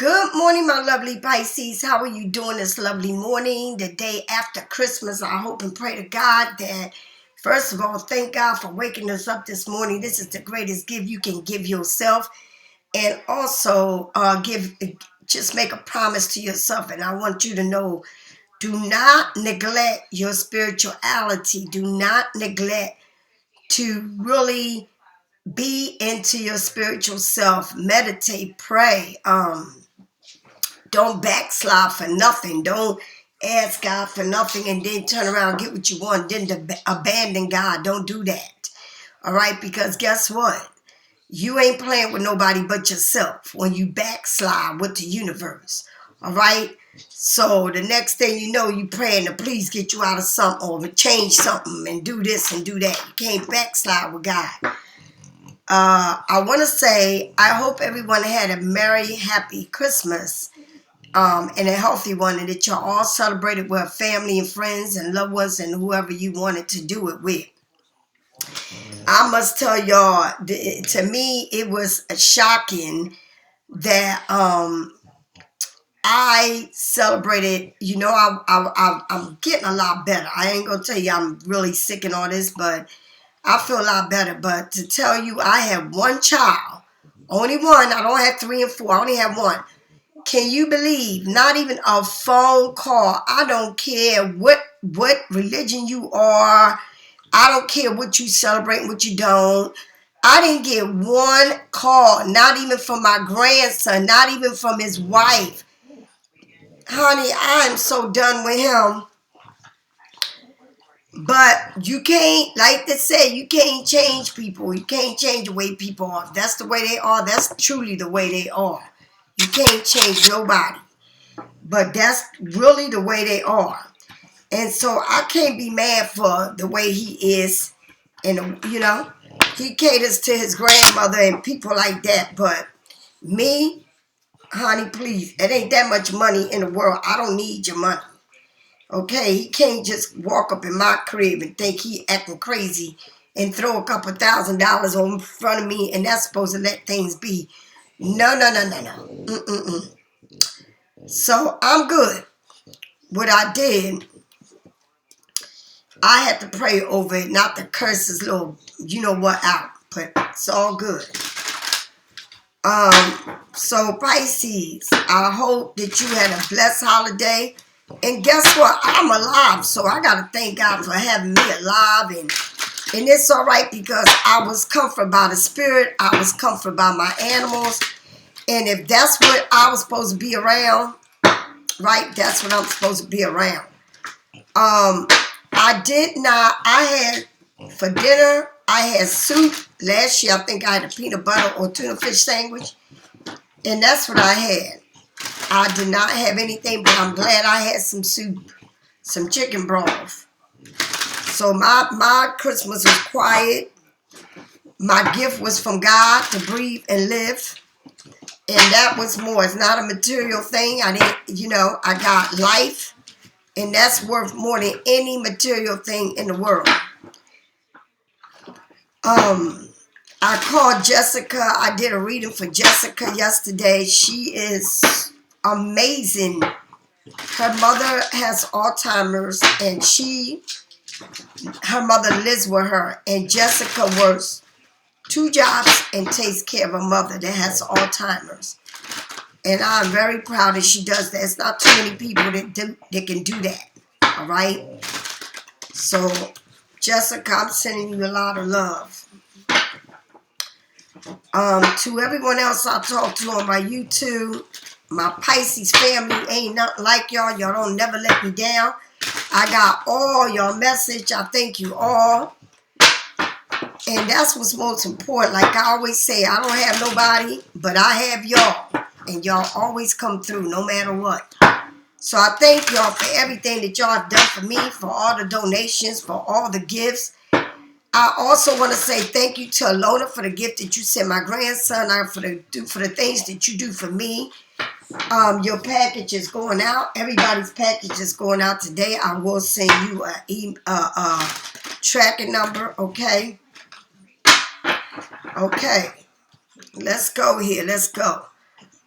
Good morning, my lovely Pisces. How are you doing this lovely morning, the day after Christmas? I hope and pray to God that, first of all, thank God for waking us up this morning. This is the greatest gift you can give yourself. And also just make a promise to yourself. And I want you to know, do not neglect your spirituality. Do not neglect to really be into your spiritual self. Meditate, pray. Don't backslide for nothing. Don't ask God for nothing and then turn around and get what you want. Then abandon God. Don't do that. All right? Because guess what? You ain't playing with nobody but yourself when you backslide with the universe. All right? So the next thing you know, you praying to please get you out of something or change something and do this and do that. You can't backslide with God. I want to say, I hope everyone had a merry, happy Christmas. And a healthy one, and that y'all all celebrated with family and friends and loved ones and whoever you wanted to do it with. I must tell y'all, to me, it was shocking that I celebrated. You know, I'm getting a lot better. I ain't gonna tell you I'm really sick and all this, but I feel a lot better. But to tell you, I have one child, only one. I don't have 3 and 4. I only have one. Can you believe? Not even a phone call. I don't care what religion you are. I don't care what you celebrate, what you don't. I didn't get one call, not even from my grandson, not even from his wife. Honey, I'm so done with him. But you can't, like they say, you can't change people. You can't change the way people are. If that's the way they are. That's truly the way they are. You can't change nobody. But that's really the way they are. And so I can't be mad for the way he is. And, you know, he caters to his grandmother and people like that. But me, honey, please, it ain't that much money in the world. I don't need your money. Okay? He can't just walk up in my crib and think he acting crazy and throw a couple $1,000 in front of me and that's supposed to let things be. No. Mm-mm-mm. So I'm good. What I did, I had to pray over it, not to curse his little, you know what, out. But it's all good. So Pisces, I hope that you had a blessed holiday. And guess what? I'm alive, so I got to thank God for having me alive. And it's all right because I was comforted by the spirit. I was comforted by my animals. And if that's what I was supposed to be around, right, that's what I'm supposed to be around. I had, for dinner, I had soup. Last year, I think I had a peanut butter or tuna fish sandwich. And that's what I had. I did not have anything, but I'm glad I had some soup, some chicken broth. So my Christmas was quiet. My gift was from God to breathe and live. And that was more. It's not a material thing. I got life. And that's worth more than any material thing in the world. I called Jessica. I did a reading for Jessica yesterday. She is amazing. Her mother has Alzheimer's and her mother lives with her. And Jessica works 2 jobs and takes care of her mother that has Alzheimer's. And I'm very proud that she does that. It's not too many people that can do that. All right? So, Jessica, I'm sending you a lot of love. To everyone else I talk to on my YouTube, my Pisces family, ain't nothing like y'all. Y'all don't never let me down. I got all your message. I thank you all. And that's what's most important. Like I always say, I don't have nobody, but I have y'all. And y'all always come through no matter what. So I thank y'all for everything that y'all have done for me, for all the donations, for all the gifts. I also want to say thank you to Alona for the gift that you sent my grandson, for the things that you do for me. Your package is going out. Everybody's package is going out today. I will send you a tracking number, okay? Okay. Let's go here. Let's go.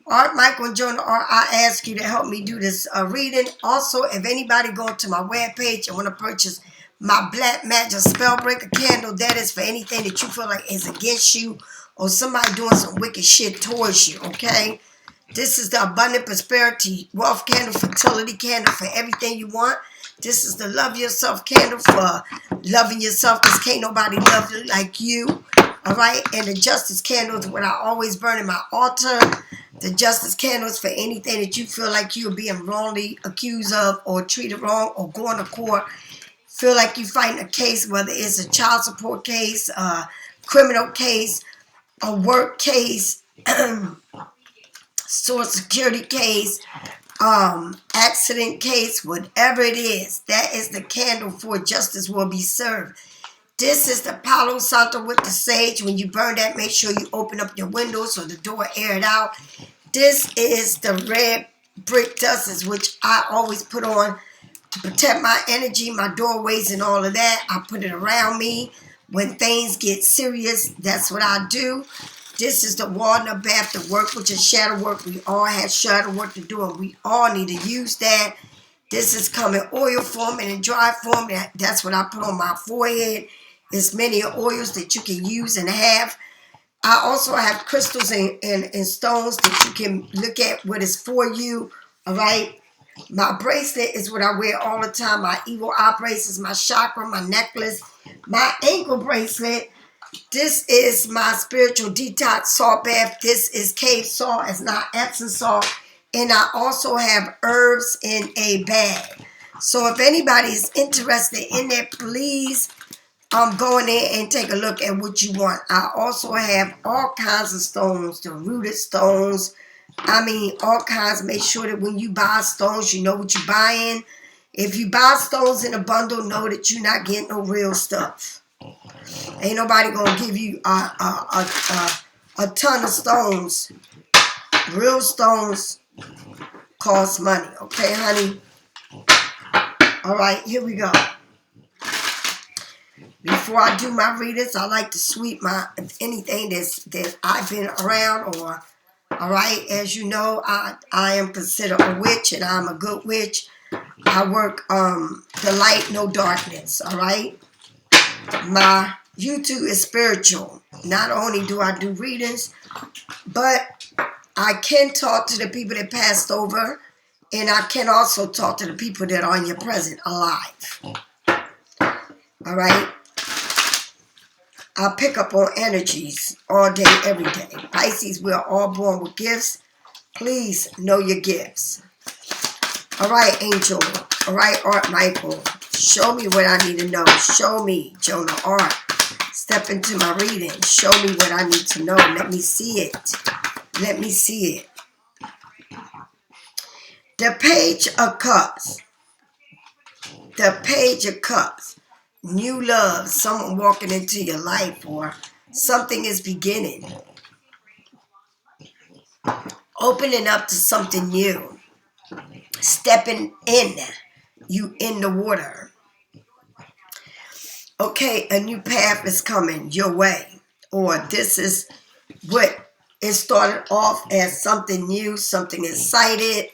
Art, Michael, and Jonah, I ask you to help me do this reading. Also, if anybody go to my webpage and want to purchase my Black Magic Spellbreaker candle, that is for anything that you feel like is against you or somebody doing some wicked shit towards you, okay? This is the Abundant Prosperity Wealth Candle, Fertility Candle for everything you want. This is the Love Yourself Candle for loving yourself because can't nobody love you like you. All right, and the Justice Candle is what I always burn in my altar. The Justice Candle is for anything that you feel like you're being wrongly accused of or treated wrong or going to court. Feel like you're fighting a case, whether it's a child support case, a criminal case, a work case, Social Security case, accident case, whatever it is. That is the candle for justice will be served. This is the Palo Santo with the sage. When you burn that, make sure you open up your windows so the door air it out. This is the red brick dust, which I always put on to protect my energy, my doorways, and all of that. I put it around me. When things get serious, that's what I do. This is the walnut bath to work, which is shadow work. We all have shadow work to do, and we all need to use that. This is coming oil form and in dry form. That's what I put on my forehead. There's many oils that you can use and have. I also have crystals and stones that you can look at what is for you. All right. My bracelet is what I wear all the time. My evil eye bracelet, my chakra, my necklace, my ankle bracelet. This is my spiritual detox salt bath. This is cave salt. It's not Epsom salt. And I also have herbs in a bag. So if anybody is interested in that, please go in there and take a look at what you want. I also have all kinds of stones, the rooted stones. I mean, all kinds. Make sure that when you buy stones, you know what you're buying. If you buy stones in a bundle, know that you're not getting no real stuff. Ain't nobody gonna give you a ton of stones. Real stones cost money, okay, honey? All right, here we go. Before I do my readings, I like to sweep my anything that I've been around or. All right, as you know, I am considered a witch, and I'm a good witch. I work the light, no darkness. All right. My U.To is spiritual. Not only do I do readings, but I can talk to the people that passed over, and I can also talk to the people that are in your present alive. All right. I pick up on energies all day, every day. Pisces, we are all born with gifts. Please know your gifts. All right, Angel. All right, Art Michael. Show me what I need to know. Show me, Jonah Art. Step into my reading. Show me what I need to know. Let me see it. Let me see it. The Page of Cups. The Page of Cups. New love. Someone walking into your life or something is beginning. Opening up to something new. Stepping in. You in the water. Okay, a new path is coming your way. Or this is what it started off as something new, something excited.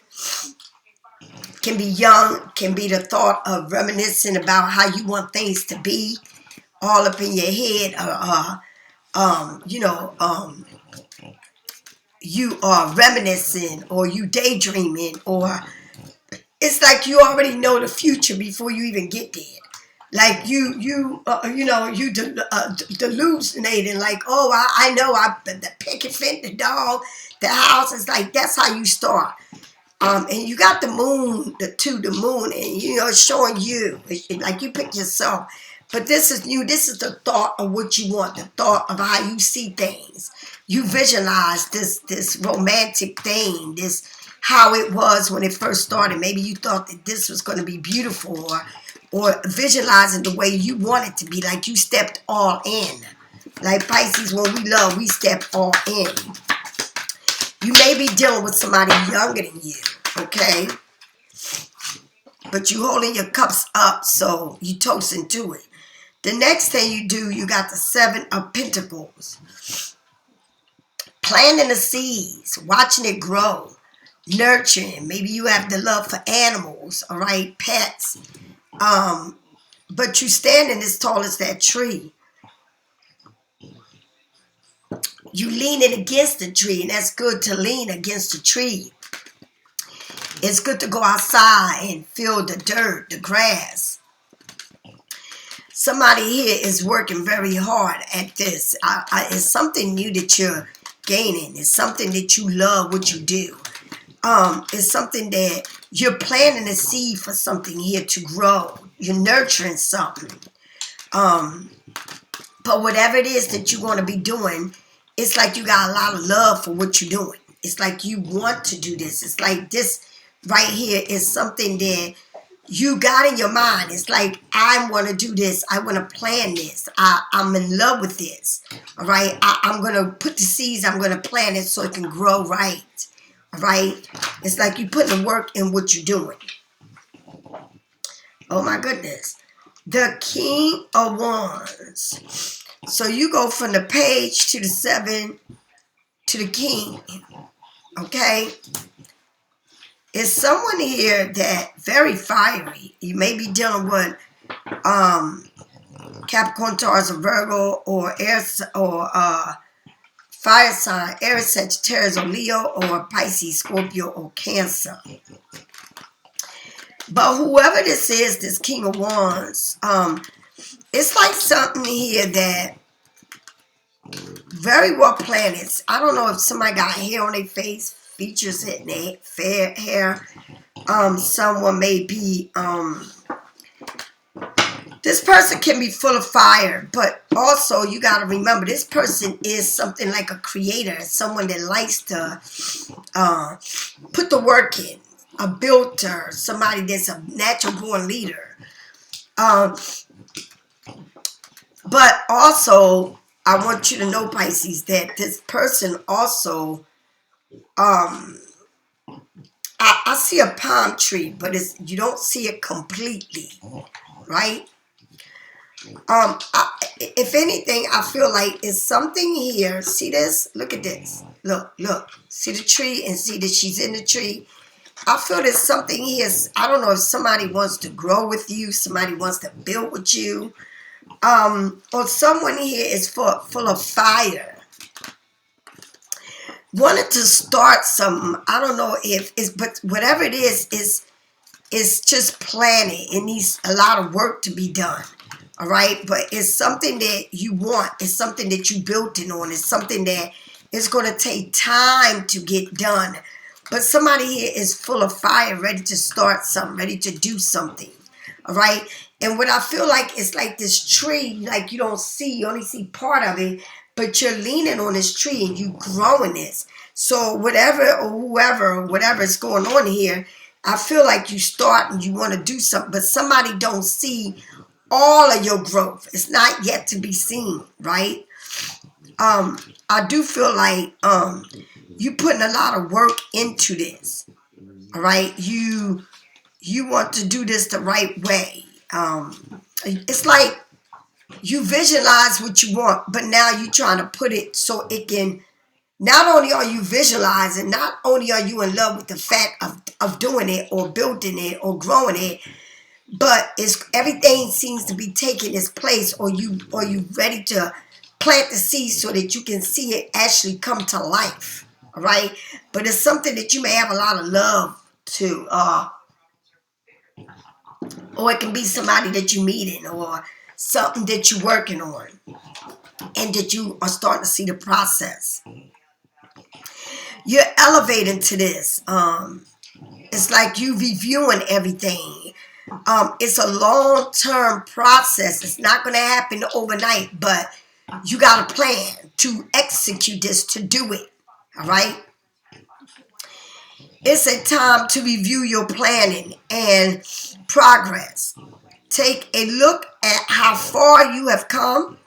Can be young, can be the thought of reminiscing about how you want things to be. All up in your head. You are reminiscing or you daydreaming or it's like you already know the future before you even get there. Like you hallucinating. Like, oh, I know. The picket fence, the dog, the house. It's like that's how you start. And you got the moon, the moon, and it's showing you. It's like you pick yourself. But this is new. This is the thought of what you want. The thought of how you see things. You visualize this romantic thing. This how it was when it first started. Maybe you thought that this was going to be beautiful, or visualizing the way you want it to be, like you stepped all in. Like Pisces, when we love, we step all in. You may be dealing with somebody younger than you, okay? But you holding your cups up, so you toasting to it. The next thing you do, you got the 7 of Pentacles. planting the seeds, watching it grow, nurturing. Maybe you have the love for animals, all right, pets. But you standing as tall as that tree. You leaning against the tree, and that's good to lean against the tree. It's good to go outside and feel the dirt, the grass. Somebody here is working very hard at this. It's something new that you're gaining. It's something that you love what you do. It's something that you're planting a seed for something here to grow. You're nurturing something. But whatever it is that you're going to be doing, it's like you got a lot of love for what you're doing. It's like you want to do this. It's like this right here is something that you got in your mind. It's like, I want to do this. I want to plan this. I'm in love with this. All right. I'm going to put the seeds. I'm going to plant it so it can grow right. All right. It's like you putting the work in what you're doing. Oh my goodness. The King of Wands. So you go from the page to the 7 to the King. Okay. Is someone here that very fiery. You may be dealing with Capricorn, Taurus, or Virgo, or air, or fire sign, Aries, Sagittarius, or Leo, or Pisces, Scorpio, or Cancer. But whoever this is, this King of Wands, it's like something here that very well planned. I don't know if somebody got hair on their face, features hitting their fair hair. Someone may be, this person can be full of fire, but also you got to remember this person is something like a creator, someone that likes to put the work in, a builder, somebody that's a natural born leader. But also, I want you to know, Pisces, that this person also, I see a palm tree, but you don't see it completely, right? If anything, I feel like it's something here. See this? Look at this. Look. See the tree and see that she's in the tree. I feel there's something here. I don't know if somebody wants to grow with you, somebody wants to build with you, or someone here is full of fire. Wanted to start something. I don't know if it's, but whatever it is just planning. It needs a lot of work to be done. All right, but it's something that you want. It's something that you built in on. It's something that is going to take time to get done. But somebody here is full of fire, ready to start something, ready to do something. All right, and what I feel like is like this tree, like you only see part of it, but you're leaning on this tree and you growing this. So whatever or whoever or whatever is going on here, I feel like you start and you want to do something, but somebody don't see all of your growth. It's not yet to be seen, right? I do feel like you putting a lot of work into this. All right, you want to do this the right way. It's like you visualize what you want, but now you're trying to put it so it can. Not only are you visualizing, not only are you in love with the fact of doing it or building it or growing it, but everything seems to be taking its place, or you ready to plant the seed so that you can see it actually come to life. All right, but it's something that you may have a lot of love to, or it can be somebody that you're meeting, or something that you're working on, and that you are starting to see the process. You're elevating to this. It's like you reviewing everything. It's a long-term process. It's not going to happen overnight, but you got a plan to execute this, to do it. All right? It's a time to review your planning and progress. Take a look at how far you have come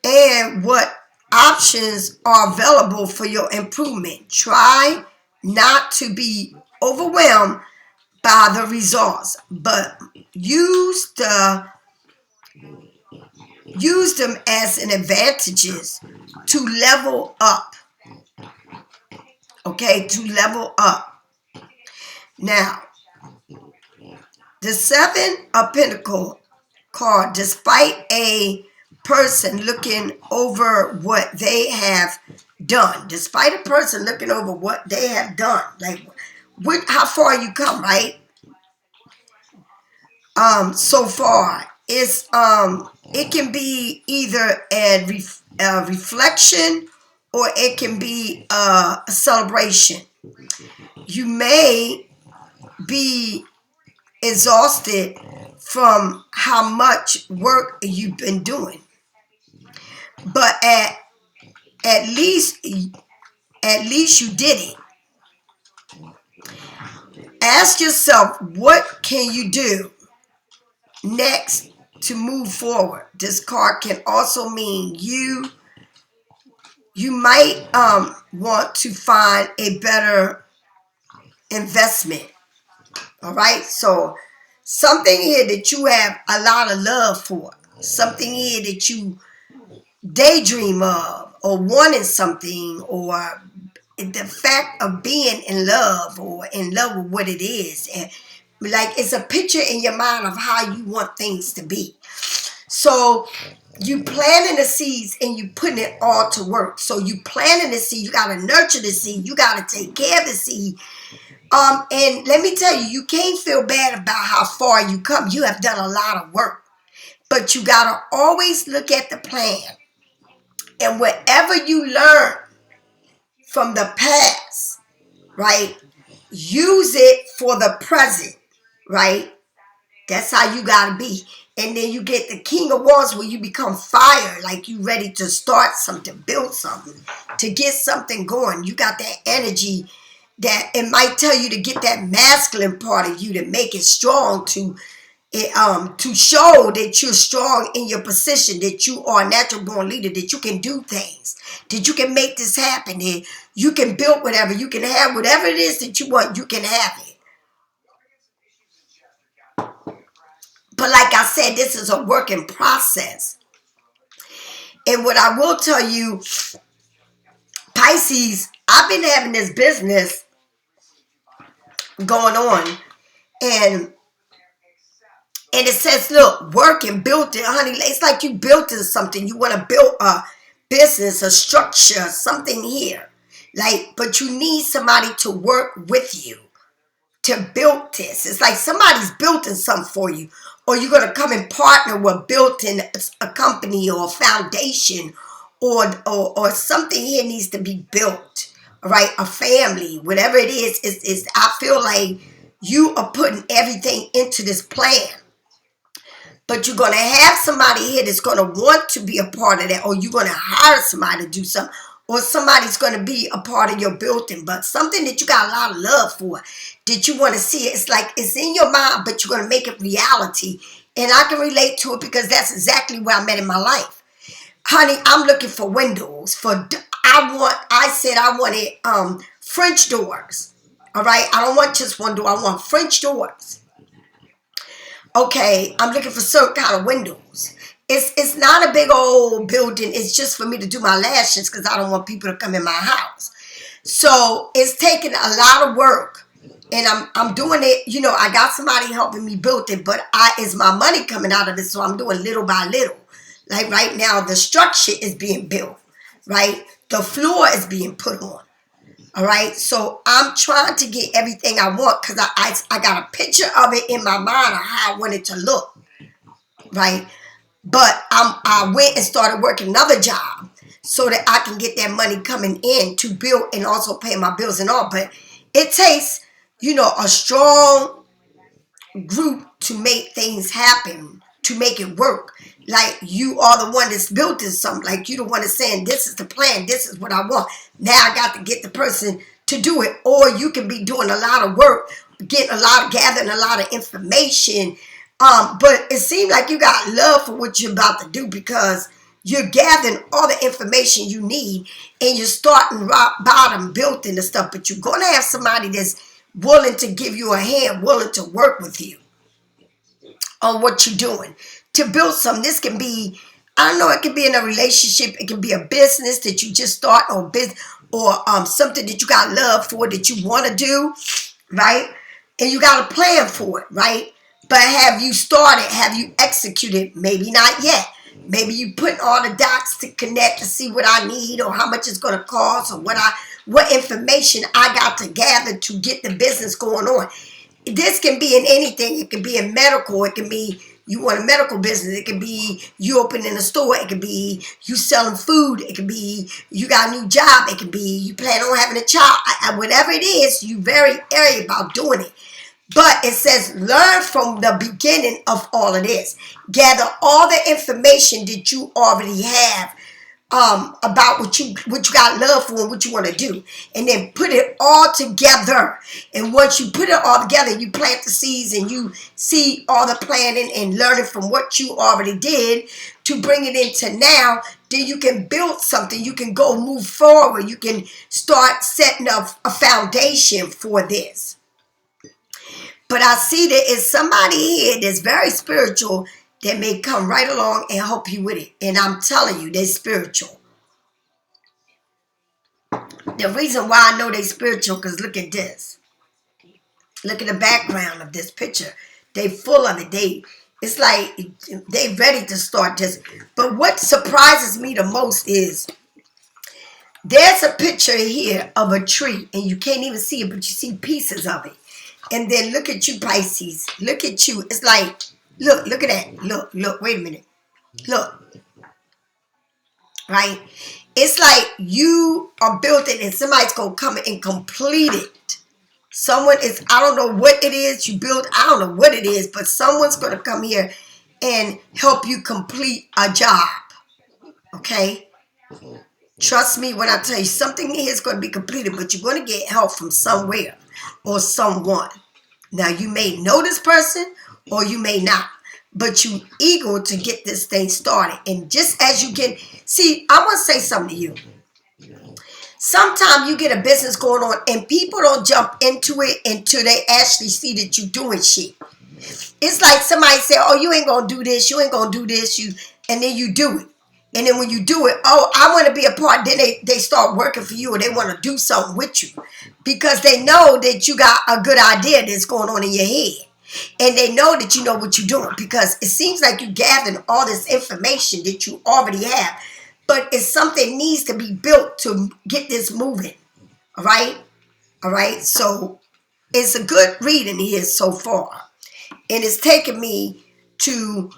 and what options are available for your improvement. Try not to be overwhelmed by the results, but use the use them as an advantages to level up. Okay, to level up. Now, the Seven of Pentacles card, despite a person looking over what they have done, despite a person looking over what they have done, like how far you come, right? So far, it's it can be either a reflection or it can be a celebration. You may be exhausted from how much work you've been doing, but at least you did it. Ask yourself, what can you do next to move forward? This card can also mean you might want to find a better investment. All right, so something here that you have a lot of love for, something here that you daydream of, or wanting something, or the fact of being in love, or in love with what it is, and like it's a picture in your mind of how you want things to be. So you planting the seeds and you putting it all to work. So you planting the seed, you got to nurture the seed, you got to take care of the seed. And let me tell you, you can't feel bad about how far you come. You have done a lot of work, but you got to always look at the plan. And whatever you learn from the past, right, use it for the present, right? That's how you got to be. And then you get the King of Wands where you become fire, like you ready to start something, build something, to get something going. You got that energy that it might tell you to get that masculine part of you to make it strong, to show that you're strong in your position, that you are a natural born leader, that you can do things, that you can make this happen, that you can build whatever, you can have whatever it is that you want, you can have it. But like I said, this is a working process. And what I will tell you, Pisces, I've been having this business going on, and it says, look, work and build it, honey. It's like you built something. You want to build a business, a structure, something here. Like, but you need somebody to work with you to build this. It's like somebody's building something for you, or you're going to come and partner with building a company or a foundation, or something here needs to be built. All right, a family, whatever it is. I feel like you are putting everything into this plan. But you're going to have somebody here that's going to want to be a part of that, or you're going to hire somebody to do something, or somebody's going to be a part of your building, but something that you got a lot of love for, that you want to see. It's like it's in your mind, but you're going to make it reality. And I can relate to it because that's exactly where I'm at in my life. Honey, I'm looking for windows. I said I wanted French doors. All right? I don't want just one door. I want French doors. Okay, I'm looking for certain kind of windows. It's not a big old building. It's just for me to do my lashes because I don't want people to come in my house. So it's taking a lot of work, and I'm doing it. You know, I got somebody helping me build it, but it's my money coming out of it, so I'm doing little by little. Like right now, the structure is being built, right? The floor is being put on. All right, so I'm trying to get everything I want because I got a picture of it in my mind of how I want it to look, right? But I went and started working another job so that I can get that money coming in to build and also pay my bills and all. But it takes, a strong group to make things happen, to make it work. Like you are the one that's built this something. Like you the one that's saying, this is the plan, this is what I want. Now I got to get the person to do it. Or you can be doing a lot of work, gathering a lot of information. But it seems like you got love for what you're about to do because you're gathering all the information you need and you're starting rock bottom building the stuff. But you're going to have somebody that's willing to give you a hand, willing to work with you on what you're doing to build something. This can be I don't know, it can be in a relationship, it can be a business that you just start, or business, or something that you got love for that you want to do, right? And you got a plan for it, right? But have you started? Have you executed? Maybe not yet. Maybe you put all the dots to connect to see what I need, or how much it's going to cost, or what information I got to gather to get the business going on. This can be in anything. It can be in medical. It can be you want a medical business. It can be you opening a store. It can be you selling food. It can be you got a new job. It can be you plan on having a child. Whatever it is, you very airy about doing it. But it says learn from the beginning of all of this. Gather all the information that you already have about what you got love for and what you want to do, and then put it all together. And once you put it all together, you plant the seeds, and you see all the planning and learning from what you already did to bring it into now. Then you can build something. You can go move forward. You can start setting up a foundation for this. But I see there is somebody here that's very spiritual that may come right along and help you with it. And I'm telling you, they're spiritual. The reason why I know they're spiritual, because look at this. Look at the background of this picture. They full of it. It's like they ready to start this. But what surprises me the most is there's a picture here of a tree, and you can't even see it, but you see pieces of it. And then look at you, Pisces. Look at you. It's like, look at that. Look, wait a minute. Look. Right? It's like you are building and somebody's going to come and complete it. Someone is, I don't know what it is you build. I don't know what it is, but someone's going to come here and help you complete a job. Okay? Trust me when I tell you something here is going to be completed, but you're going to get help from somewhere or someone. Now, you may know this person or you may not, but you eager to get this thing started. And just as you can see, I want to say something to you. Sometimes you get a business going on and people don't jump into it until they actually see that you're doing shit. It's like somebody say, oh, you ain't going to do this, you ain't going to do this, and then you do it. And then when you do it, oh, I want to be a part. Then they start working for you, or they want to do something with you because they know that you got a good idea that's going on in your head. And they know that you know what you're doing because it seems like you're gathering all this information that you already have. But it's something needs to be built to get this moving. All right? All right? So it's a good reading here so far. And it's taken me to,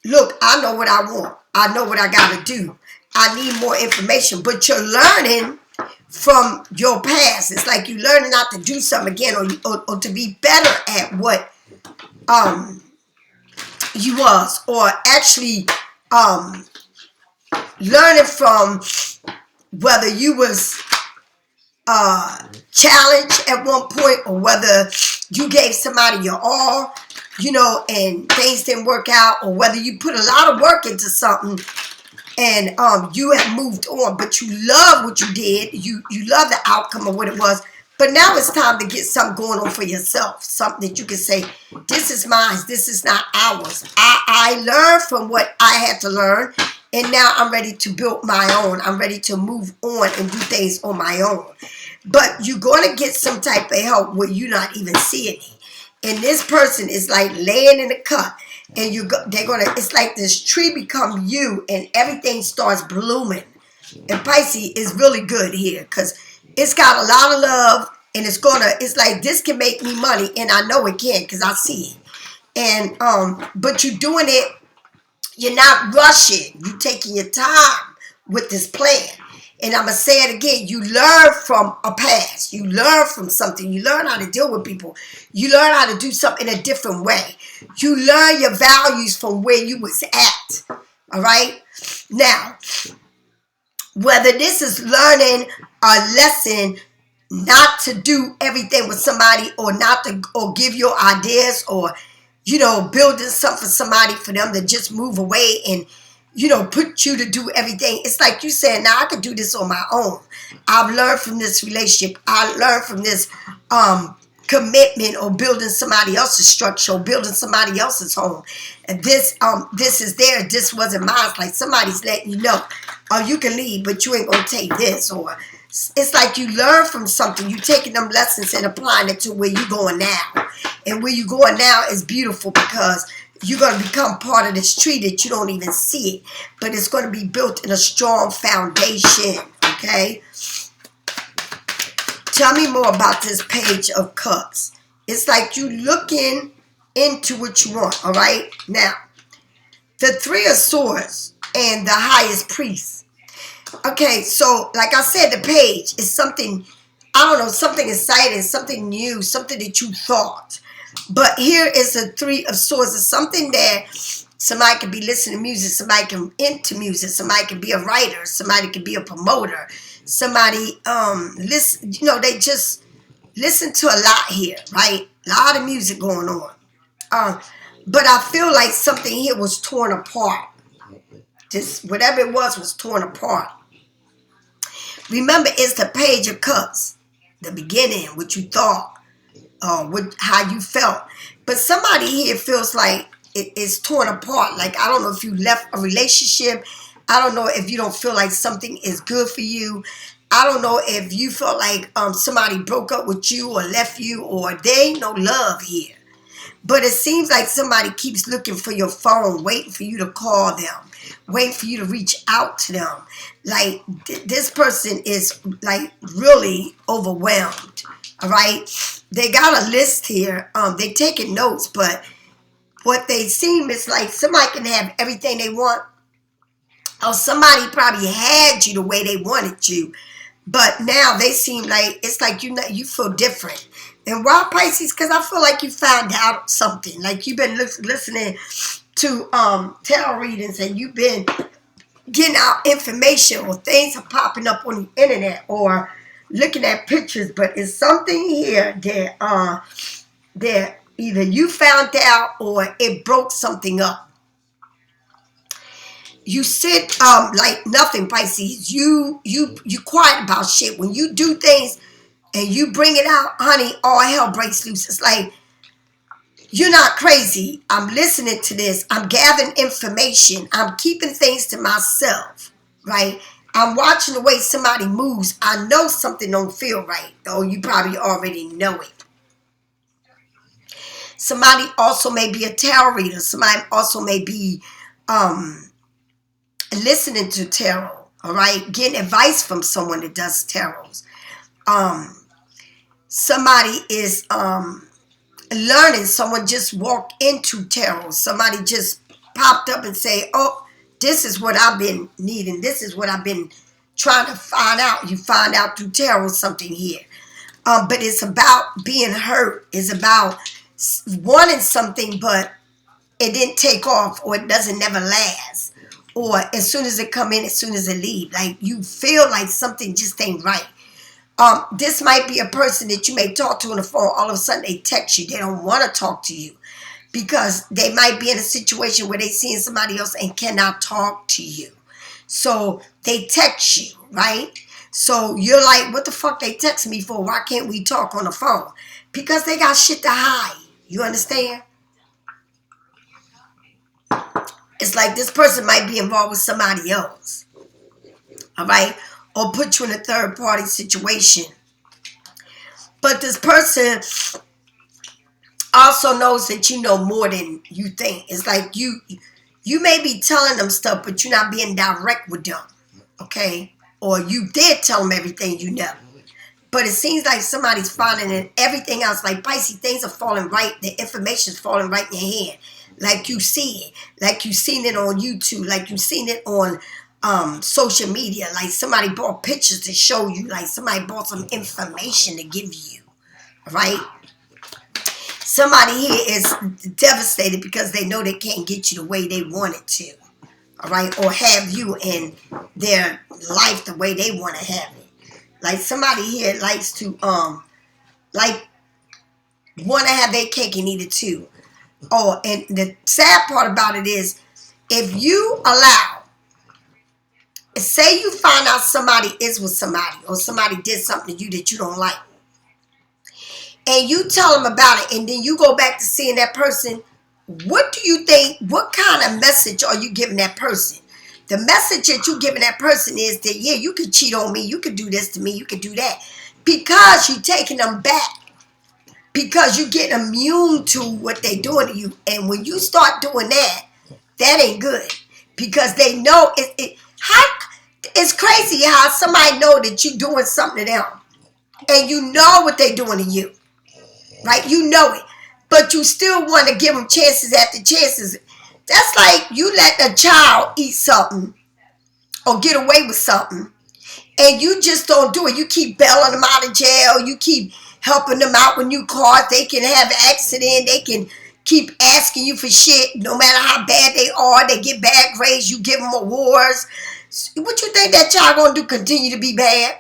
look, I know what I want. I know what I got to do. I need more information. But you're learning from your past. It's like you're learning not to do something again or to be better at what you was. Or actually learning from whether you was challenged at one point or whether you gave somebody your all, you know, and things didn't work out, or whether you put a lot of work into something and you have moved on, but you love what you did, you love the outcome of what it was, but now it's time to get something going on for yourself, something that you can say, this is mine, this is not ours. I learned from what I had to learn, and now I'm ready to build my own. I'm ready to move on and do things on my own. But you're going to get some type of help where you're not even seeing it. And this person is like laying in the cut, and it's like this tree become you, and everything starts blooming. And Pisces is really good here because it's got a lot of love, and it's like this can make me money, and I know it can because I see it. And but you're doing it, you're not rushing, you're taking your time with this plan. And I'm going to say it again. You learn from a past. You learn from something. You learn how to deal with people. You learn how to do something in a different way. You learn your values from where you was at. All right? Now, whether this is learning a lesson not to do everything with somebody or give your ideas or, you know, building something for somebody for them to just move away and, you know, put you to do everything. It's like you said, now I can do this on my own. I've learned from this relationship. I learned from this commitment or building somebody else's structure or building somebody else's home. And this is there. This wasn't mine. Like somebody's letting you know, oh, you can leave, but you ain't gonna take this. Or it's like you learn from something. You taking them lessons and applying it to where you going now. And where you going now is beautiful because you're going to become part of this tree that you don't even see it. But it's going to be built in a strong foundation. Okay? Tell me more about this Page of Cups. It's like you looking into what you want. All right? Now, the Three of Swords and the Highest Priest. Okay, so like I said, the page is something, I don't know, something exciting, something new, something that you thought. But here is the Three of Swords. It's something that somebody could be listening to music, somebody can into music, somebody could be a writer, somebody could be a promoter, somebody listen, you know, they just listen to a lot here, right? A lot of music going on. But I feel like something here was torn apart. Just whatever it was torn apart. Remember, it's the Page of Cups. The beginning, what you thought, how you felt. But somebody here feels like it is torn apart. Like, I don't know if you left a relationship. I don't know if you don't feel like something is good for you. I don't know if you felt like somebody broke up with you or left you, or there ain't no love here. But it seems like somebody keeps looking for your phone, waiting for you to call them, waiting for you to reach out to them. Like, this person is, like, really overwhelmed, all right? They got a list here. They taking notes, but what they seem is like somebody can have everything they want, or somebody probably had you the way they wanted you, but now they seem like, it's like you feel different. And why, Pisces? Because I feel like you found out something. Like you've been listening to tarot readings and you've been getting out information, or things are popping up on the internet, or looking at pictures. But it's something here that either you found out or it broke something up. You sit like nothing, Pisces. You quiet about shit. When you do things and you bring it out, honey, all hell breaks loose. It's like, you're not crazy. I'm listening to this. I'm gathering information. I'm keeping things to myself, right? I'm watching the way somebody moves. I know something don't feel right. Oh, you probably already know it. Somebody also may be a tarot reader. Somebody also may be listening to tarot, all right? Getting advice from someone that does tarots. Somebody is learning. Someone just walked into tarot. Somebody just popped up and say, oh, this is what I've been needing. This is what I've been trying to find out. You find out through tarot something here. But it's about being hurt. It's about wanting something, but it didn't take off, or it doesn't never last. Or as soon as it come in, as soon as it leave. Like you feel like something just ain't right. This might be a person that you may talk to on the phone. All of a sudden they text you. They don't want to talk to you because they might be in a situation where they seeing somebody else and cannot talk to you. So they text you, right? So you're like, what the fuck they text me for? Why can't we talk on the phone? Because they got shit to hide. You understand? It's like this person might be involved with somebody else. All right? Or put you in a third party situation. But this person also knows that you know more than you think. It's like you may be telling them stuff, but you're not being direct with them. Okay? Or you did tell them everything you know. But it seems like somebody's finding in everything else. Like Pisces, things are falling right. The information's falling right in your hand. Like you see it. Like you seen it on YouTube. Like you seen it on social media. Like somebody bought pictures to show you. Like somebody bought some information to give you. Right? Somebody here is devastated because they know they can't get you the way they wanted to. All right? Or have you in their life the way they want to have it. Like somebody here likes to like want to have their cake and eat it too. Oh, and the sad part about it is, if you allow, say you find out somebody is with somebody, or somebody did something to you that you don't like, and you tell them about it, and then you go back to seeing that person, what do you think, what kind of message are you giving that person? The message that you're giving that person is that, yeah, you could cheat on me, you could do this to me, you could do that. Because you're taking them back. Because you get immune to what they're doing to you. And when you start doing that, that ain't good. Because they know, it's crazy how somebody know that you're doing something to them. And you know what they're doing to you. Right? You know it. But you still want to give them chances after chances. That's like you let a child eat something or get away with something, and you just don't do it. You keep bailing them out of jail. You keep helping them out when you caught. They can have an accident. They can keep asking you for shit. No matter how bad they are, they get bad grades. You give them awards. What you think that child gonna do? Continue to be bad,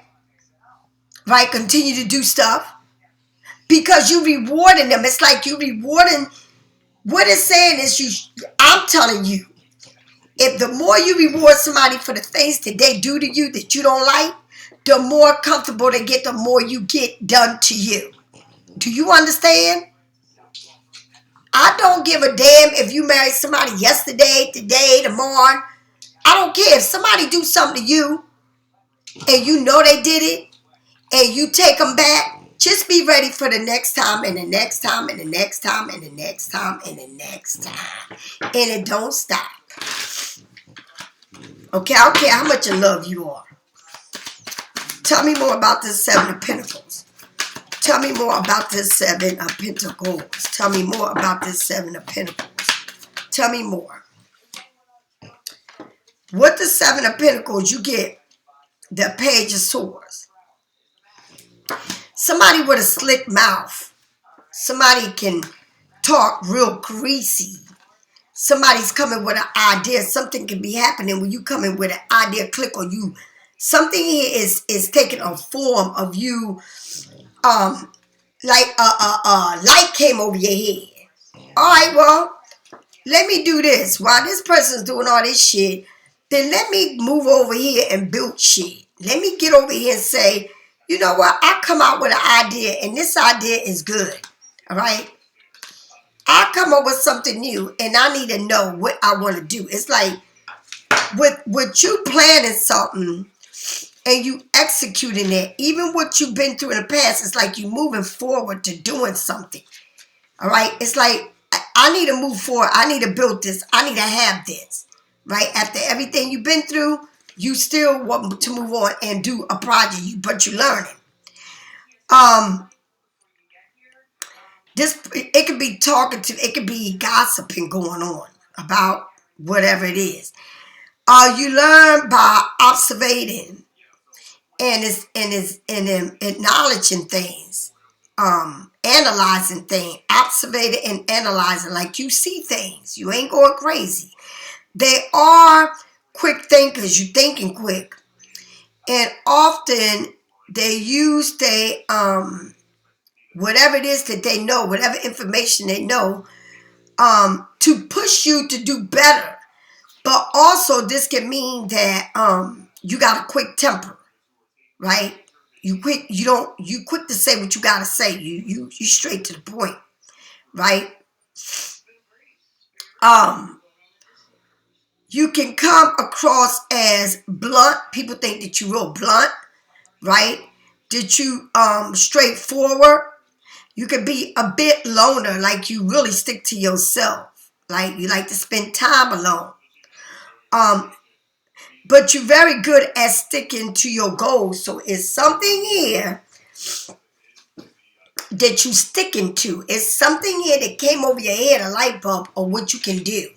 right? Continue to do stuff because you rewarding them. It's like you rewarding. What it's saying is I'm telling you, if the more you reward somebody for the things that they do to you that you don't like, the more comfortable they get, the more you get done to you. Do you understand? I don't give a damn if you married somebody yesterday, today, tomorrow. I don't care. If somebody do something to you and you know they did it and you take them back, just be ready for the next time and the next time and the next time and the next time and the next time. And it don't stop. Okay, I don't care how much in love you are. Tell me more about this Seven of Pentacles. Tell me more about this Seven of Pentacles. Tell me more about this Seven of Pentacles. Tell me more. With the Seven of Pentacles, you get the Page of Swords. Somebody with a slick mouth. Somebody can talk real greasy. Somebody's coming with an idea. Something can be happening when you come in with an idea, click on you. Something here is taking a form of you, like a light came over your head. All right, well, let me do this. While this person's doing all this shit, then let me move over here and build shit. Let me get over here and say, you know what? I come out with an idea, and this idea is good. All right? I come up with something new, and I need to know what I want to do. It's like with you planning something and you executing it, even what you've been through in the past, it's like you moving forward to doing something. All right? It's like, I need to move forward. I need to build this. I need to have this. Right? After everything you've been through, you still want to move on and do a project, but you're learning. It could be talkative, it could be gossiping going on about whatever it is. You learn by observing and acknowledging things, analyzing things, observing and analyzing, like you see things. You ain't going crazy. They are quick thinkers. You thinking quick, and often they use whatever it is that they know, whatever information they know, to push you to do better. But also this can mean that you got a quick temper, right? You quick to say what you gotta say. You straight to the point, right? You can come across as blunt. People think that you're real blunt, right? That you straightforward. You could be a bit loner, like you really stick to yourself. Like you like to spend time alone. But you're very good at sticking to your goals. So it's something here that you sticking to. It's something here that came over your head, a light bulb, or what you can do.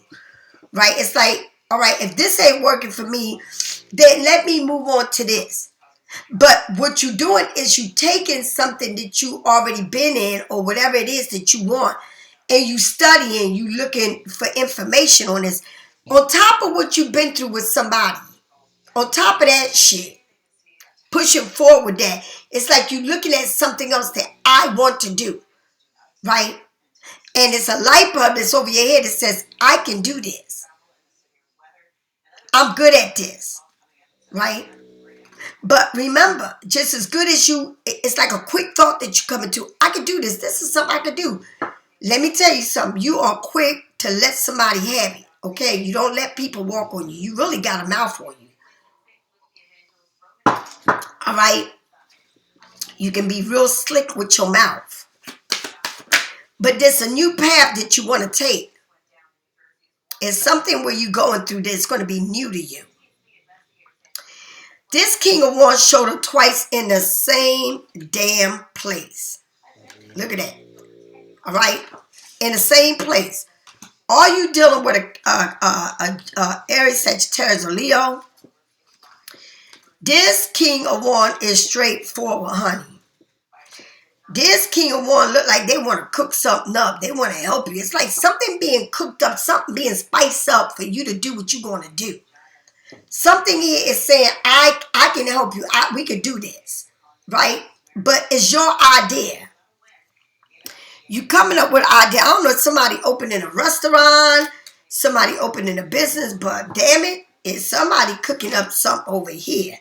Right? It's like, all right, if this ain't working for me, then let me move on to this. But what you're doing is you taking something that you already been in or whatever it is that you want, and you studying, you looking for information on this. On top of what you've been through with somebody, on top of that shit, pushing forward that, it's like you looking at something else that I want to do, right? And it's a light bulb that's over your head that says, I can do this. I'm good at this, right? But remember, just as good as you, it's like a quick thought that you come into. I could do this. This is something I could do. Let me tell you something. You are quick to let somebody have it. Okay? You don't let people walk on you. You really got a mouth on you. All right? You can be real slick with your mouth. But there's a new path that you want to take. It's something where you're going through that's going to be new to you. This King of Wands showed up twice in the same damn place. Look at that. All right? In the same place. Are you dealing with a Aries, Sagittarius, or Leo? This King of Wands is straightforward, honey. This King of Wands look like they want to cook something up. They want to help you. It's like something being cooked up, something being spiced up for you to do what you're going to do. Something here is saying, I can help you. We could do this, right? But it's your idea. You coming up with an idea. I don't know if somebody opening a restaurant, somebody opening a business, but damn it, is somebody cooking up something over here.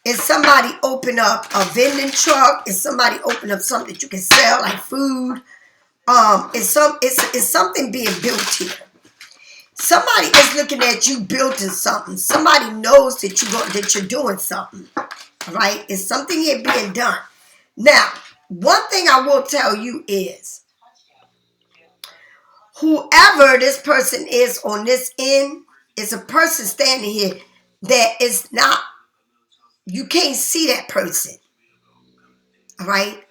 Is somebody open up a vending truck? Is somebody open up something that you can sell, like food? It's something being built here. Somebody is looking at you building something. Somebody knows that you're doing something. All right? It's something here being done. Now, one thing I will tell you is, whoever this person is on this end is a person standing here that is not, you can't see that person. All right?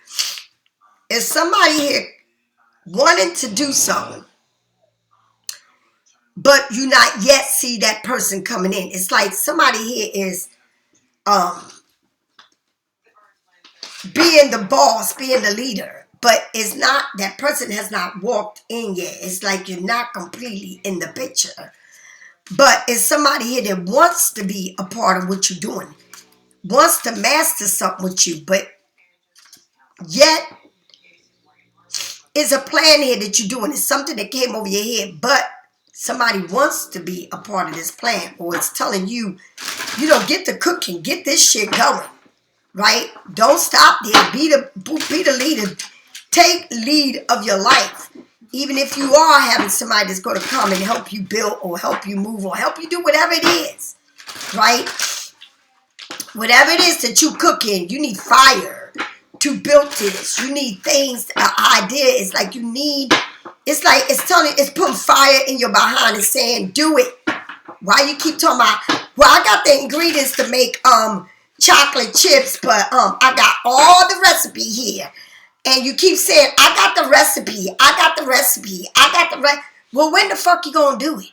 Is somebody here wanting to do something, but you not yet see that person coming in. It's like somebody here is being the boss, being the leader, but it's not, that person has not walked in yet. It's like you're not completely in the picture. But it's somebody here that wants to be a part of what you're doing, wants to master something with you, but yet it's a plan here that you're doing. It's something that came over your head, but somebody wants to be a part of this plan, or it's telling you, get the cooking, get this shit going, right? Don't stop there. Be the leader. Take lead of your life. Even if you are having somebody that's going to come and help you build or help you move or help you do whatever it is, right? Whatever it is that you cooking, you need fire to build this. You need things, an idea. It's like you need, it's like it's telling, it's putting fire in your behind and saying, do it. Why you keep talking about, well, I got the ingredients to make chocolate chips, but I got all the recipe here. And you keep saying, I got the recipe, I got the recipe, I got the recipe. Well, when the fuck you gonna do it?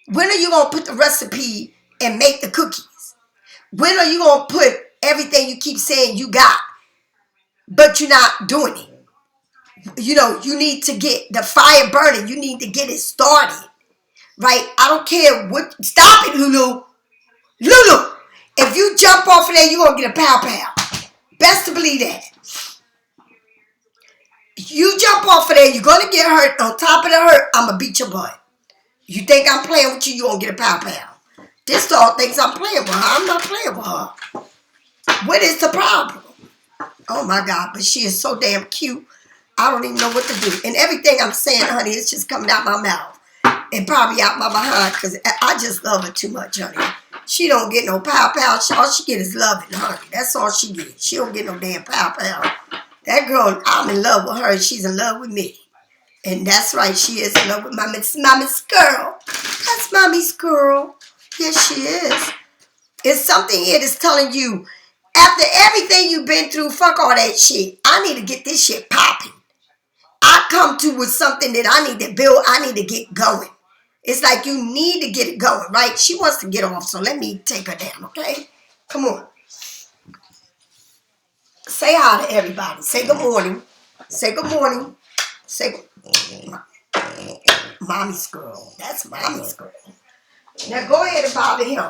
When are you gonna put the recipe and make the cookies? When are you gonna put everything you keep saying you got, but you're not doing it? You need to get the fire burning. You need to get it started, right? I don't care what, stop it, Lulu. Lulu, if you jump off of there, you're gonna get a pow. Best to believe that. You jump off of there, you're going to get hurt. On top of the hurt, I'm going to beat your butt. You think I'm playing with you, you're going to get a pow. This dog thinks I'm playing with her. I'm not playing with her. What is the problem? Oh, my God. But she is so damn cute. I don't even know what to do. And everything I'm saying, honey, it's just coming out my mouth. And probably out my behind, because I just love her too much, honey. She don't get no pow. All she get is loving, honey. That's all she gets. She don't get no damn pow. That girl, I'm in love with her, and she's in love with me. And that's right, she is in love with mommy's girl. That's mommy's girl. Yes, she is. It's something here that's telling you, after everything you've been through, fuck all that shit. I need to get this shit popping. I come to with something that I need to build. I need to get going. It's like you need to get it going, right? She wants to get off, so let me take her down, okay? Come on. Say hi to everybody. Say good morning. Say good morning. Say mommy's girl. That's mommy's girl. Now go ahead and bother him.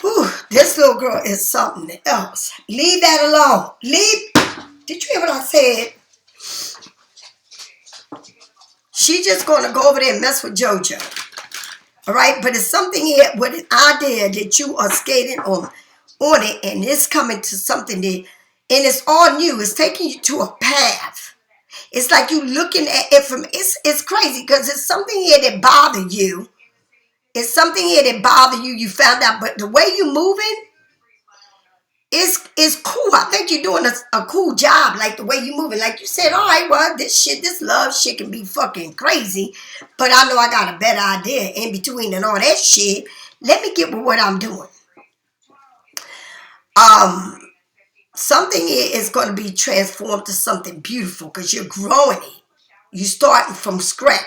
Whew, this little girl is something else. Leave that alone. Leave. Did you hear what I said? She just going to go over there and mess with JoJo. All right? But it's something here with an idea that you are skating on on it, and it's coming to something that, and it's all new. It's taking you to a path. It's like you looking at it from, it's crazy because it's something here that bothered you. It's something here that bothered you. You found out, but the way you moving is cool. I think you're doing a cool job, like the way you moving. Like you said, all right, well, this love shit can be fucking crazy, but I know I got a better idea in between and all that shit. Let me get with what I'm doing. Something is going to be transformed to something beautiful because you're growing it. You're starting from scratch.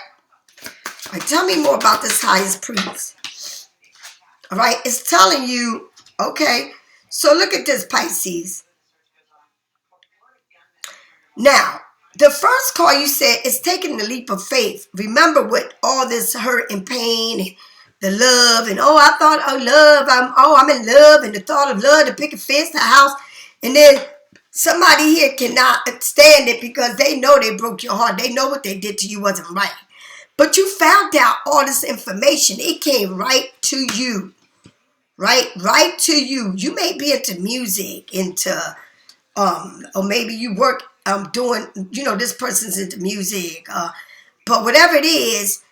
All right, tell me more about this highest priest. All right, it's telling you, okay, so look at this, Pisces. Now, the first card you said is taking the leap of faith. Remember with all this hurt and pain and the love and, oh, I thought, oh, love, I'm in love, and the thought of love, the picket fence, the house, and then somebody here cannot stand it because they know they broke your heart. They know what they did to you wasn't right. But you found out all this information. It came right to you. Right to you. You may be into music, or maybe you work doing, this person's into music. But whatever it is,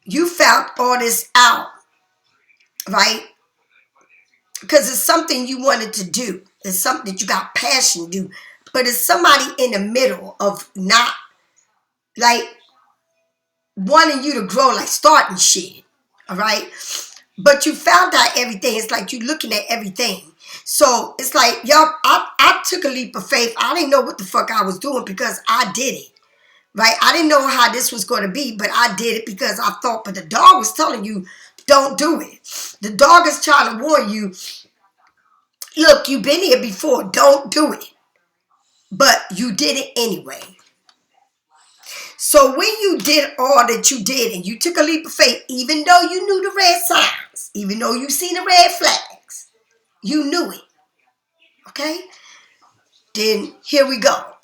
you found all this out, right? Because it's something you wanted to do. It's something that you got passion to do. But it's somebody in the middle of not, like, wanting you to grow, like starting shit, all right? But you found out everything. It's like you looking at everything. So it's like, I took a leap of faith. I didn't know what the fuck I was doing because I did it, right? I didn't know how this was going to be, but I did it because I thought, but the dog was telling you, don't do it. The dog is trying to warn you, look, you've been here before, don't do it. But you did it anyway. So when you did all that you did and you took a leap of faith, even though you knew the red signs, even though you seen the red flags, you knew it. Okay? Then here we go.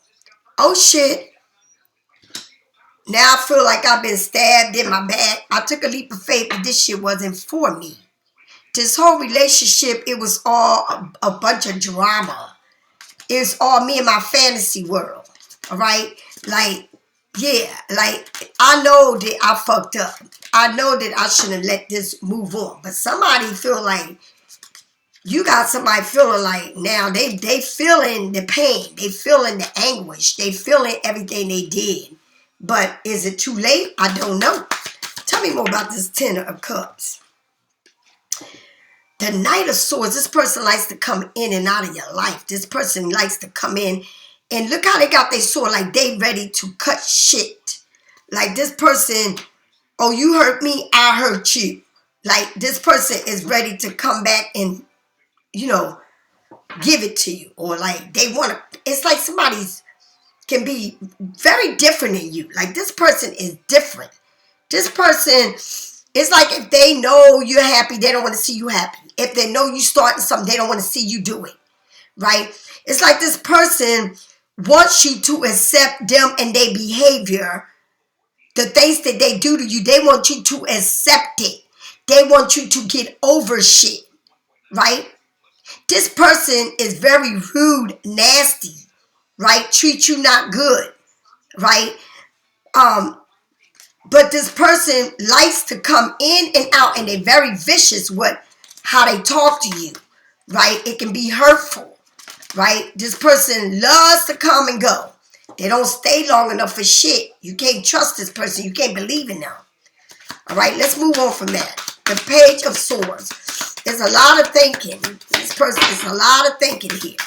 Oh shit. Now I feel like I've been stabbed in my back. I took a leap of faith, but this shit wasn't for me. This whole relationship, it was all a bunch of drama. It's all me and my fantasy world. All right? Like, yeah, like, I know that I fucked up. I know that I shouldn't let this move on. But somebody feel like, you got somebody feeling like now they feeling the pain. They feeling the anguish. They feeling everything they did. But is it too late? I don't know. Tell me more about this Ten of Cups. The Knight of Swords. This person likes to come in and out of your life. This person likes to come in. And look how they got their sword, like they ready to cut shit. Like this person, oh, you hurt me, I hurt you. Like this person is ready to come back and, give it to you. Or like they want to, it's like somebody's can be very different than you. Like this person is different. This person, it's like if they know you're happy, they don't want to see you happy. If they know you starting something, they don't want to see you do it. Right? It's like this person wants you to accept them and their behavior, the things that they do to you. They want you to accept it. They want you to get over shit, right? This person is very rude, nasty, right? Treat you not good, right? But this person likes to come in and out, and they're very vicious with how they talk to you, right? It can be hurtful. Right? This person loves to come and go. They don't stay long enough for shit. You can't trust this person. You can't believe in them. All right, let's move on from that. The Page of Swords. There's a lot of thinking. This person is a lot of thinking here.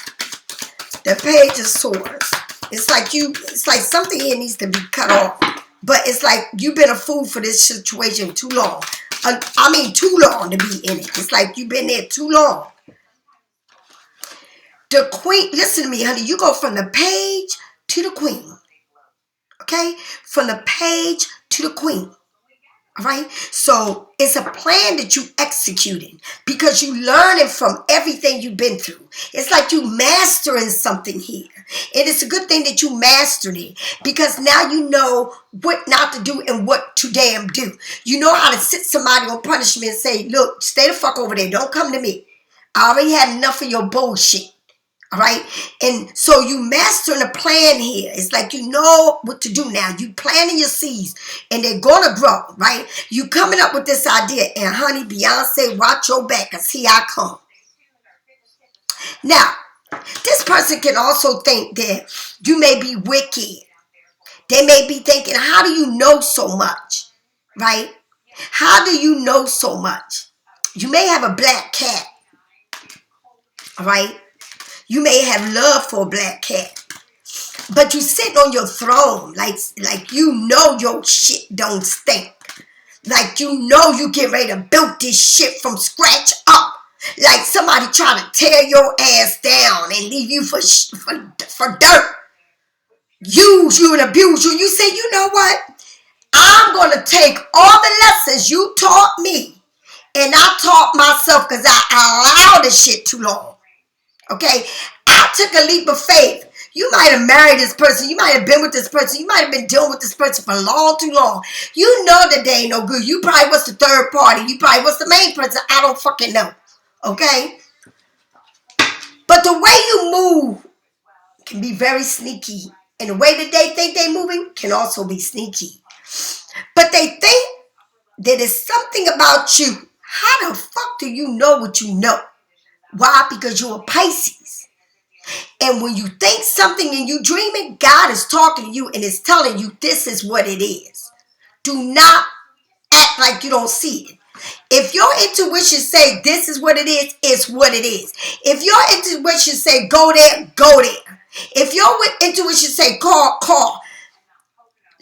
The Page of Swords. It's like something here needs to be cut off. But it's like you've been a fool for this situation too long. Too long to be in it. It's like you've been there too long. The Queen, listen to me, honey. You go from the Page to the Queen. Okay? From the Page to the Queen. All right? So it's a plan that you executing because you learning from everything you've been through. It's like you mastering something here. And it's a good thing that you mastered it because now you know what not to do and what to damn do. You know how to sit somebody on punishment and say, look, stay the fuck over there. Don't come to me. I already had enough of your bullshit. All right. And so you mastering a plan here. It's like you know what to do now. You planting your seeds and they're going to grow, right? You coming up with this idea. And honey, Beyonce, watch your back because here I come. Now, this person can also think that you may be wicked. They may be thinking, how do you know so much? Right? How do you know so much? You may have a black cat. All right? You may have love for a black cat. But you sitting on your throne like you know your shit don't stink. Like you know you get ready to build this shit from scratch up. Like somebody trying to tear your ass down and leave you for dirt. Use you and abuse you. You say, you know what? I'm going to take all the lessons you taught me and I taught myself because I allowed this shit too long. Okay? I took a leap of faith. You might have married this person. You might have been with this person. You might have been dealing with this person for too long. You know that they ain't no good. You probably was the third party. You probably was the main person. I don't fucking know. Okay? But the way you move can be very sneaky. And the way that they think they're moving can also be sneaky. But they think that it's something about you. How the fuck do you know what you know? Why? Because you're a Pisces. And when you think something and you dream it, God is talking to you and is telling you this is what it is. Do not act like you don't see it. If your intuition say this is what it is, it's what it is. If your intuition say go there, go there. If your intuition say call.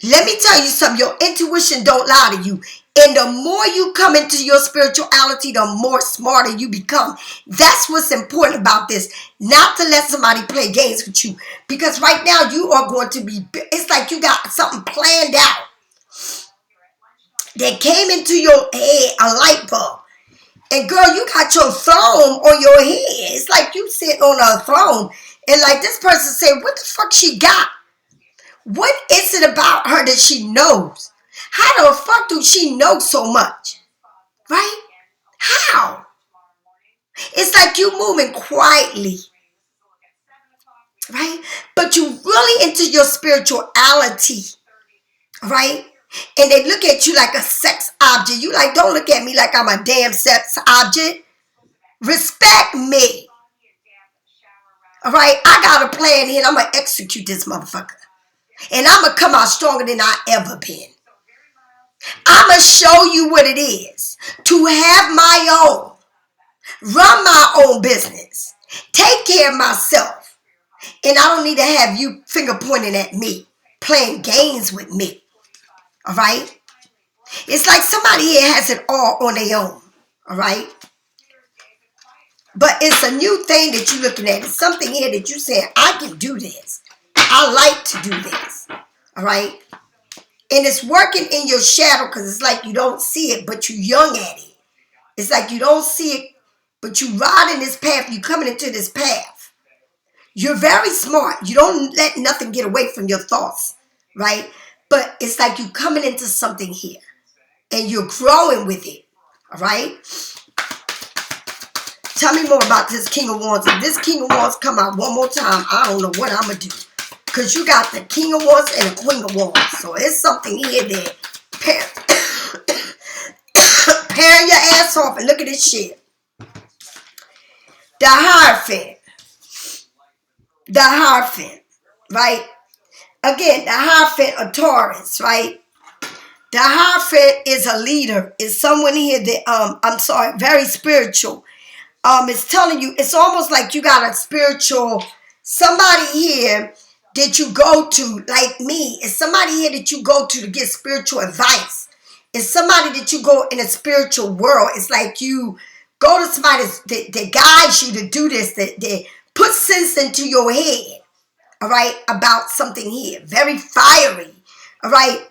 Let me tell you something. Your intuition don't lie to you. And the more you come into your spirituality, the more smarter you become. That's what's important about this. Not to let somebody play games with you. Because right now you are going to be, it's like you got something planned out that came into your head, a light bulb. And girl, you got your throne on your head. It's like you sitting on a throne. And like this person said, what the fuck she got? What is it about her that she knows? How the fuck do she know so much? Right? How? It's like you moving quietly. Right? But you really into your spirituality. Right? And they look at you like a sex object. You like, don't look at me like I'm a damn sex object. Respect me. All right? I got a plan here and I'm going to execute this motherfucker. And I'm going to come out stronger than I ever been. I'm going to show you what it is to have my own. Run my own business. Take care of myself. And I don't need to have you finger pointing at me. Playing games with me. All right? It's like somebody here has it all on their own. All right? But it's a new thing that you're looking at. It's something here that you're saying, I can do this. I like to do this. All right? And it's working in your shadow because it's like you don't see it, but you're young at it. It's like you don't see it, but you riding this path. You're coming into this path. You're very smart. You don't let nothing get away from your thoughts. Right? But it's like you coming into something here. And you're growing with it. All right? Tell me more about this King of Wands. If this King of Wands come out one more time, I don't know what I'm going to do. Because you got the King of Wands and the Queen of Wands. So it's something here that pairing your ass off and look at this shit. The Hierophant. The Hierophant. Right? Again, the Hierophant of Taurus. Right? The Hierophant is a leader. Is someone here that, very spiritual. It's telling you, it's almost like you got a spiritual, somebody here that you go to, like me. It's somebody here that you go to get spiritual advice. It's somebody that you go in a spiritual world. It's like you go to somebody that guides you to do this, that put sense into your head, all right, about something here. Very fiery, all right.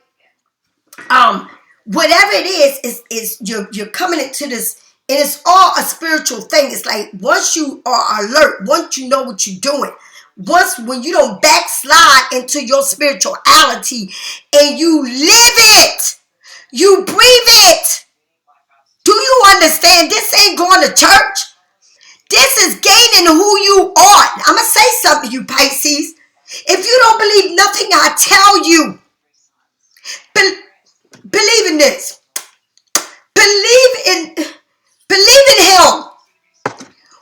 Whatever it is you're coming into this, and it's all a spiritual thing. It's like once you are alert, once you know what you're doing, when you don't backslide into your spirituality and you live it, you breathe it. Do you understand? This ain't going to church. This is gaining who you are. I'm going to say something to you, Pisces. If you don't believe nothing I tell you, believe in this. Believe in him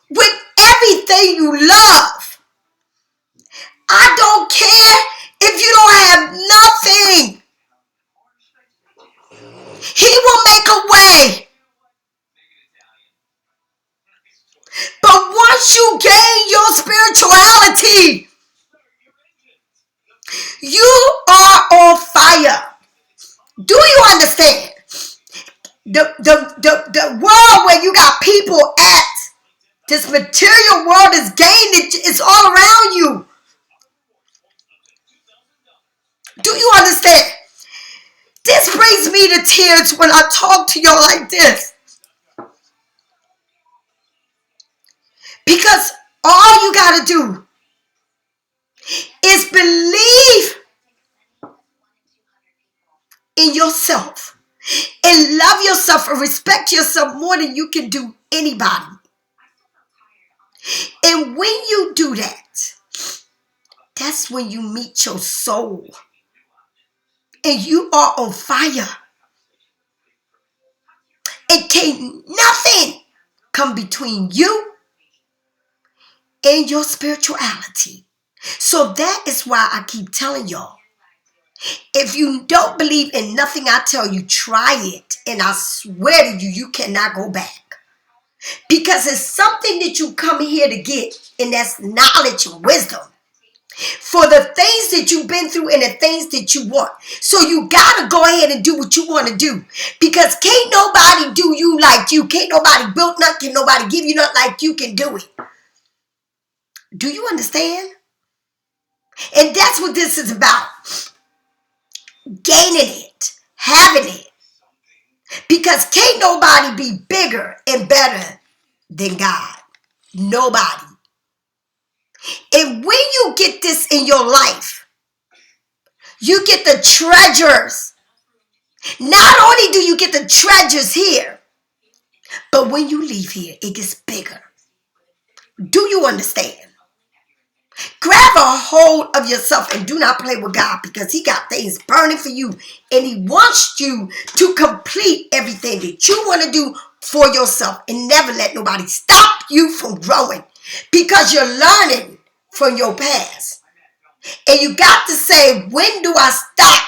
with everything you love. I don't care if you don't have nothing. He will make a way. But once you gain your spirituality, you are on fire. Do you understand? The world where you got people at, this material world is gaining, it's all around you. Do you understand? This brings me to tears when I talk to y'all like this. Because all you got to do is believe in yourself and love yourself and respect yourself more than you can do anybody. And when you do that, that's when you meet your soul. And you are on fire. And can't nothing come between you and your spirituality. So that is why I keep telling y'all, if you don't believe in nothing I tell you, try it. And I swear to you, you cannot go back. Because it's something that you come here to get, and that's knowledge and wisdom for the things that you've been through and the things that you want. So you got to go ahead and do what you want to do, because can't nobody do you like you. Can't nobody build nothing. Can't nobody give you nothing like you can do it. Do you understand? And that's what this is about. Gaining it, having it. Because can't nobody be bigger and better than God. Nobody. And when you get this in your life, you get the treasures. Not only do you get the treasures here, but when you leave here, it gets bigger. Do you understand? Grab a hold of yourself and do not play with God, because he got things burning for you. And he wants you to complete everything that you want to do for yourself, and never let nobody stop you from growing, because you're learning from your past. And you got to say, when do I stop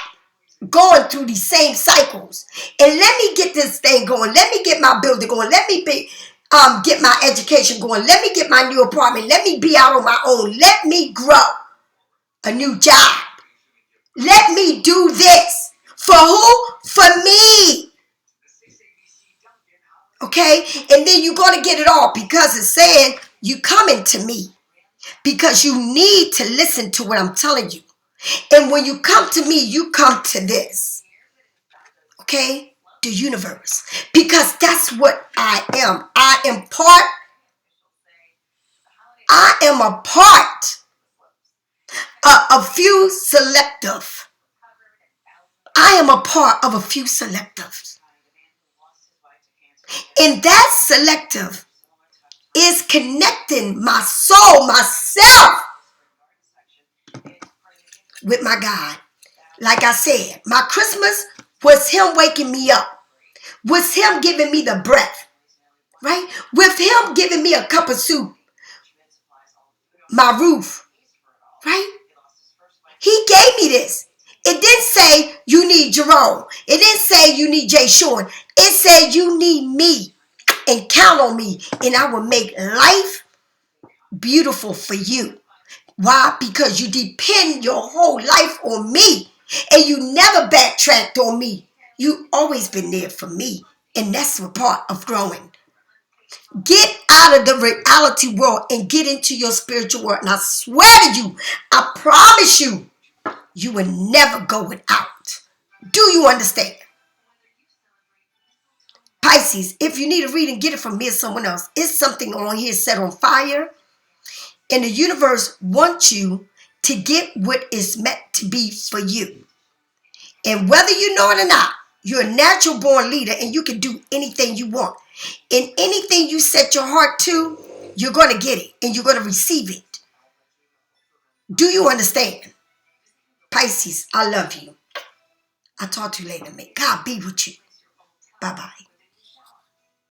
going through these same cycles? And let me get this thing going. Let me get my building going. Let me get my education going. Let me get my new apartment. Let me be out on my own. Let me grow a new job. Let me do this. For who? For me. Okay? And then you're going to get it all, because it's saying you coming to me, because you need to listen to what I'm telling you. And when you come to me, you come to this. Okay? The universe. Because that's what I am. I am a part of a few selective. I am a part of a few selectives. And that selective is connecting my soul, myself, with my God. Like I said, my Christmas was him waking me up. Was him giving me the breath. Right? With him giving me a cup of soup. My roof. Right? He gave me this. It didn't say you need Jerome. It didn't say you need Jay Sean. It said you need me, and count on me, and I will make life beautiful for you. Why? Because you depend your whole life on me, and you never backtracked on me. You always been there for me, and that's a part of growing. Get out of the reality world and get into your spiritual world. And I swear to you, I promise you, you will never go without. Do you understand? Pisces, if you need a reading, get it from me or someone else. It's something on here set on fire. And the universe wants you to get what is meant to be for you. And whether you know it or not, you're a natural born leader, and you can do anything you want. And anything you set your heart to, You're going to get it and you're going to receive it. Do you understand? Pisces, I love you. I'll talk to you later, mate. God be with you. Bye-bye.